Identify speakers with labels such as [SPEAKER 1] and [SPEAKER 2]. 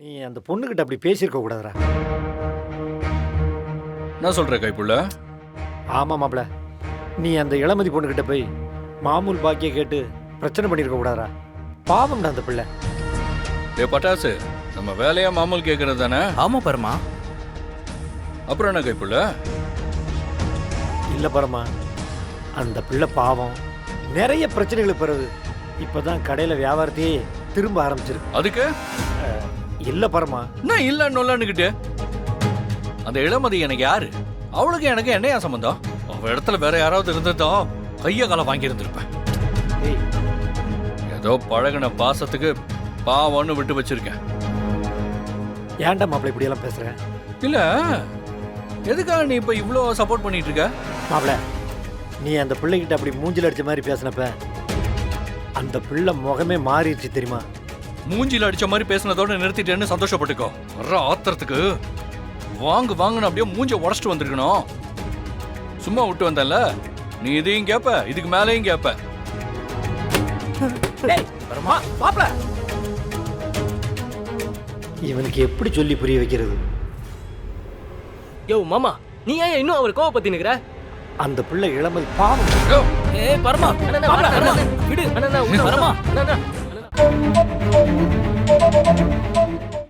[SPEAKER 1] நீ அந்த பொண்ணுகிட்ட அப்படி பேசியிருக்க கூடாதுடா.
[SPEAKER 2] என்ன சொல்ற கைப்புள்ள?
[SPEAKER 1] ஆமா மாப்ள, நீ அந்த இளமதி பொண்ணுகிட்ட போய் மாமூல் பாக்கிய கேட்டு பிரச்சனை பண்ணியிருக்க கூடாதுடா. பாவம்டா அந்த பிள்ளை.
[SPEAKER 2] டே பட்டாசு, நம்ம வேலையா மாமூல் கேட்கறது தானே?
[SPEAKER 3] ஆமா பரமா.
[SPEAKER 2] அப்புறம் என்ன கைப்புள்ள?
[SPEAKER 1] இல்ல பரமா, அந்த பிள்ளை பாவம் நிறைய பிரச்சனைகளுக்கு பிறகு இப்பதான் கடையில வியாபாரத்தையே திரும்ப ஆரம்பிச்சிருக்கு.
[SPEAKER 2] அதுக்கு
[SPEAKER 1] இல்ல பரமா.
[SPEAKER 2] என்ன இல்லன்னுக்கிட்டு? அந்த இளமதி எனக்கு யாரு? அவளுக்கு எனக்கு என்னையா சம்பந்தம்? அவ இடத்துல வேற யாராவது இருந்ததோ கைய காலம் வாங்கி இருந்திருப்பேன்.
[SPEAKER 1] ஏய்,
[SPEAKER 2] ஏதோ பழகின பாசத்துக்கு பாவம்னு விட்டு வச்சிருக்கேன்.
[SPEAKER 1] ஏன்டா மாப்பிள்ள இப்படி எல்லாம் பேசுற?
[SPEAKER 2] இல்ல, எதுக்காக நீ இப்ப இவ்ளோ சப்போர்ட் பண்ணிட்டு இருக்க?
[SPEAKER 1] மாப்பிள்ள, நீ அந்த பிள்ளைகிட்ட அப்படி மூஞ்சில அடிச்ச மாதிரி பேசினப்ப அந்த பிள்ளை முகமே மாறிடுச்சு தெரியுமா?
[SPEAKER 2] மூஞ்சில அடிச்ச மாதிரி பேசினதோட நிறுத்திட்டேன்னு சந்தோஷப்பட்டுக்கோ. வர்ற ஆத்திரத்துக்கு வாங்குன்னு அப்படியே மூஞ்ச உடச்சிட்டு வந்திருக்கணும். சும்மா விட்டு வந்தல, நீ இதையும் கேப்ப, இதுக்கு மேலேயும் கேப்ப.
[SPEAKER 1] மாப்பிள்ள, இவனுக்கு எப்படி சொல்லி புரிய வைக்கிறது?
[SPEAKER 4] யோ மாமா, நீ ஏன் இன்னும் அவர் கோவப்பத்தி நிக்கிற?
[SPEAKER 1] அந்த பிள்ளை இளமதி பாவம்.
[SPEAKER 3] ஏய் பரமா, மாப்ள, பரமா, விடு.
[SPEAKER 4] அண்ணா
[SPEAKER 3] பரமா.
[SPEAKER 4] அண்ணா